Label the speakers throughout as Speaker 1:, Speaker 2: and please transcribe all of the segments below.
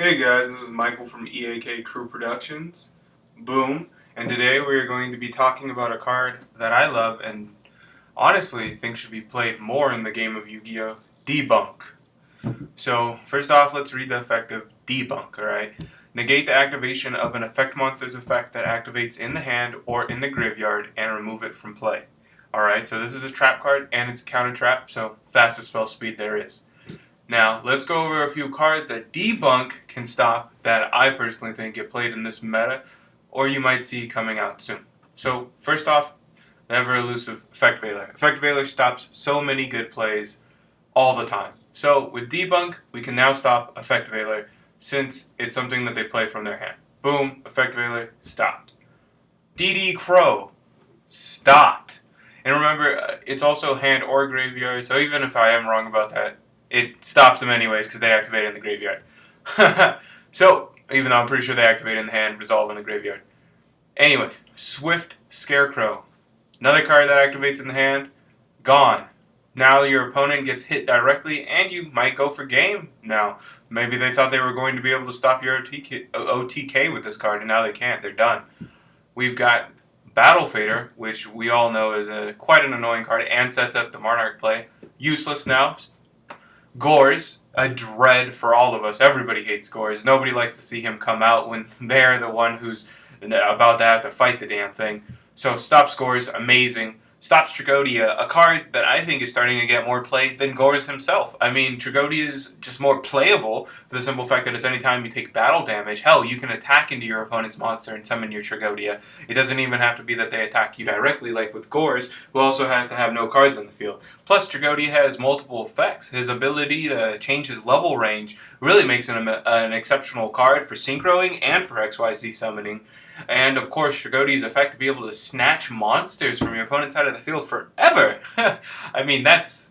Speaker 1: Hey guys, this is Michael from EAK Crew Productions, Boom, and today we're going to be talking about a card that I love and honestly think should be played more in the game of Yu-Gi-Oh! Debunk. So, first off, let's read the effect of Debunk, alright? Negate the activation of an effect monster's effect that activates in the hand or in the graveyard and remove it from play. Alright, so this is a trap card and it's a counter trap, so fastest spell speed there is. Now, let's go over a few cards that Debunk can stop that I personally think get played in this meta, or you might see coming out soon. So, first off, the ever elusive Effect Veiler. Effect Veiler stops so many good plays all the time. So, with Debunk, we can now stop Effect Veiler since it's something that they play from their hand. Boom, Effect Veiler stopped. DD Crow stopped. And remember, it's also hand or graveyard, so even if I am wrong about that, it stops them anyways because they activate in the graveyard. So, even though I'm pretty sure they activate in the hand, resolve in the graveyard. Anyways, Swift Scarecrow. Another card that activates in the hand, gone. Now your opponent gets hit directly and you might go for game now. Maybe they thought they were going to be able to stop your OTK with this card and now they can't. They're done. We've got Battle Fader, which we all know is quite an annoying card and sets up the Monarch play. Useless now. Gores, a dread for all of us. Everybody hates Gores. Nobody likes to see him come out when they're the one who's about to have to fight the damn thing. So Stop Gores, amazing. Stop Tragodia, a card that I think is starting to get more play than Gores himself. I mean, Tragodia is just more playable for the simple fact that it's anytime you take battle damage. Hell, you can attack into your opponent's monster and summon your Tragodia. It doesn't even have to be that they attack you directly like with Gores, who also has to have no cards on the field. Plus, Tragodia has multiple effects. His ability to change his level range really makes him an exceptional card for synchroing and for XYZ summoning. And of course, Tragodia's effect to be able to snatch monsters from your opponent's side of the field forever. I mean, that's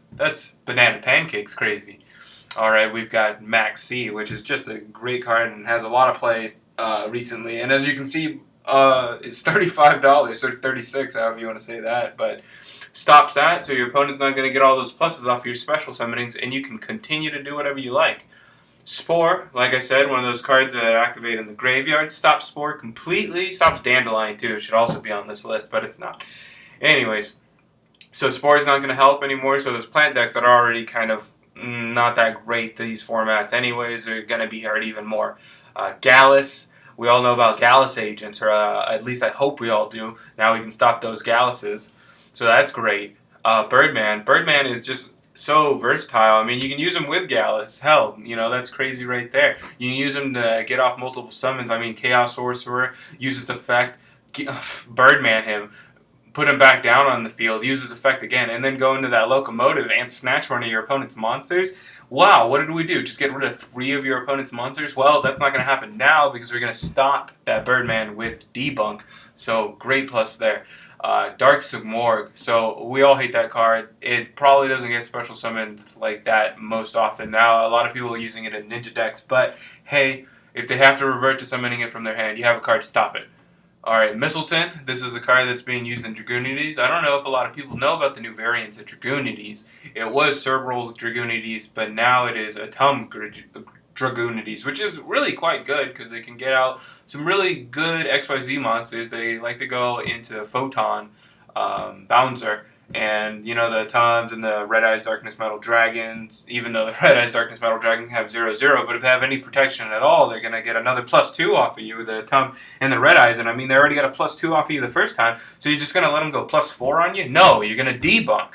Speaker 1: banana pancakes crazy. Alright, we've got Max C, which is just a great card and has a lot of play recently. And as you can see, it's $35 or $36, however you want to say that. But stops that, so your opponent's not going to get all those pluses off your special summonings, and you can continue to do whatever you like. Spore, like I said, one of those cards that activate in the graveyard. Stops Spore completely. Stops Dandelion too. It should also be on this list, but it's not. Anyways, so Spore is not going to help anymore. So those plant decks that are already kind of not that great, these formats anyways, are going to be hurt even more. Gallus, we all know about Gallus agents, or at least I hope we all do. Now we can stop those Galluses. So that's great. Birdman. Birdman is just so versatile. I mean, you can use him with Gallus. Hell, you know, that's crazy right there. You can use him to get off multiple summons. I mean, Chaos Sorcerer, use its effect, Birdman him, put him back down on the field, use his effect again, and then go into that Locomotive and snatch one of your opponent's monsters. Wow, what did we do? Just get rid of 3 of your opponent's monsters? Well, that's not going to happen now because we're going to stop that Birdman with Debunk. So, great plus there. Dark Sigmorg. So we all hate that card. It probably doesn't get special summoned like that most often now. A lot of people are using it in ninja decks, but hey, if they have to revert to summoning it from their hand, you have a card to stop it. Alright, Mistleton. This is a card that's being used in Dragoonides. I don't know if a lot of people know about the new variants of Dragoonides. It was Cerebral Dragoonides, but now it is Atum Dragoonides, which is really quite good because they can get out some really good XYZ monsters. They like to go into Photon, Bouncer, and you know the Tums and the Red Eyes Darkness Metal Dragons. Even though the Red Eyes Darkness Metal Dragon have 0/0, but if they have any protection at all, they're gonna get another +2 off of you with the Tum and the Red Eyes. And I mean, they already got a +2 off of you the first time, so you're just gonna let them go +4 on you? No, you're gonna debunk.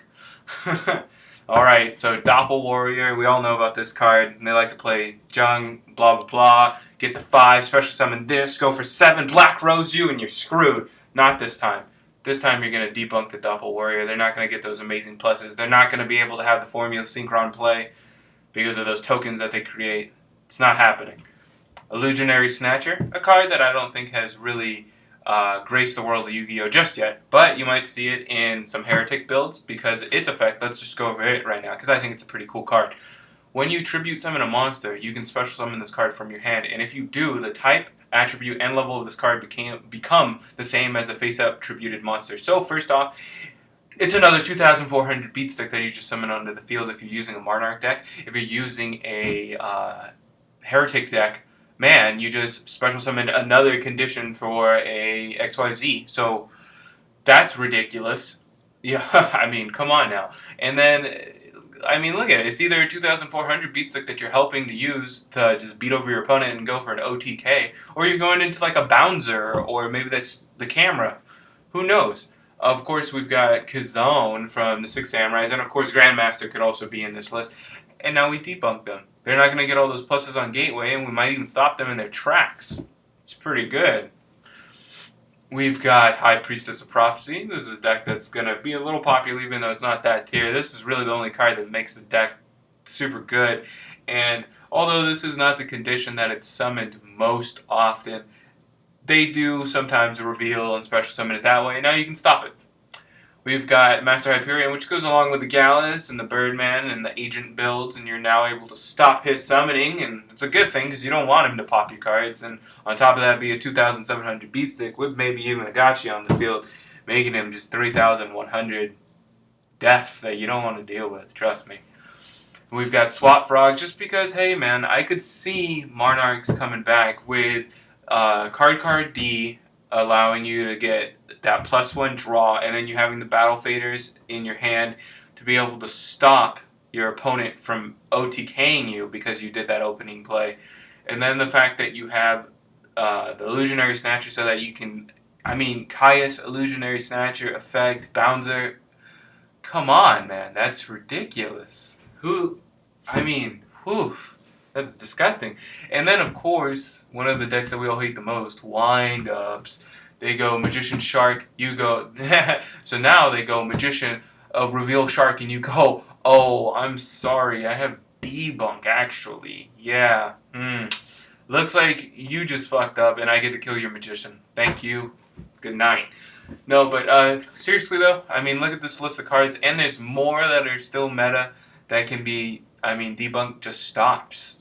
Speaker 1: Alright, so Doppel Warrior, we all know about this card. And they like to play Jung, blah blah blah, get the 5, special summon this, go for 7, Black Rose you, and you're screwed. Not this time. This time you're going to debunk the Doppel Warrior. They're not going to get those amazing pluses. They're not going to be able to have the Formula Synchron play because of those tokens that they create. It's not happening. Illusionary Snatcher, a card that I don't think has really graced the world of Yu-Gi-Oh! Just yet, but you might see it in some Heretic builds because its effect, let's just go over it right now because I think it's a pretty cool card. When you tribute summon a monster, you can special summon this card from your hand, and if you do, the type, attribute, and level of this card become the same as the face-up tributed monster. So first off, it's another 2,400 beat stick that you just summon onto the field if you're using a Monarch deck. If you're using a Heretic deck, man, you just special summoned another condition for a XYZ. So that's ridiculous. Yeah, I mean, come on now. And then, I mean, look at it. It's either a 2,400 beat stick that you're helping to use to just beat over your opponent and go for an OTK, or you're going into like a bouncer, or maybe that's the camera. Who knows? Of course, we've got Kazone from the Six Samurais, and of course, Grandmaster could also be in this list. And now we debunk them. They're not going to get all those pluses on Gateway, and we might even stop them in their tracks. It's pretty good. We've got High Priestess of Prophecy. This is a deck that's going to be a little popular even though it's not that tier. This is really the only card that makes the deck super good. And although this is not the condition that it's summoned most often, they do sometimes reveal and special summon it that way. Now you can stop it. We've got Master Hyperion, which goes along with the Gallus and the Birdman and the Agent builds, and you're now able to stop his summoning, and it's a good thing because you don't want him to pop your cards, and on top of that be a 2,700 beat stick with maybe even a gotcha on the field, making him just 3,100 death that you don't want to deal with, trust me. We've got Swap Frog, just because, hey man, I could see Monarchs coming back with card D, allowing you to get that +1 draw, and then you having the battle faders in your hand to be able to stop your opponent from OTKing you because you did that opening play. And then the fact that you have the Illusionary Snatcher so that you can, I mean, Caius, Illusionary Snatcher, effect, Bouncer. Come on, man, that's ridiculous. I mean, oof. That's disgusting. And then, of course, one of the decks that we all hate the most, Wind-Ups. They go Magician Shark, you go... so now they go Magician, Reveal Shark, and you go, oh, I'm sorry, I have Debunk, actually. Yeah. Looks like you just fucked up, and I get to kill your Magician. Thank you. Good night. No, but seriously, though, I mean, look at this list of cards, and there's more that are still meta that can be... I mean, Debunk just stops.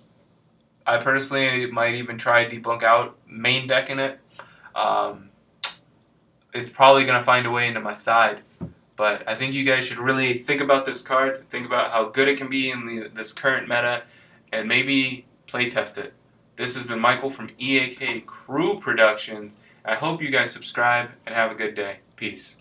Speaker 1: I personally might even try Debunk out, main decking it. It's probably going to find a way into my side. But I think you guys should really think about this card, think about how good it can be in this current meta, and maybe playtest it. This has been Michael from EAK Crew Productions. I hope you guys subscribe and have a good day. Peace.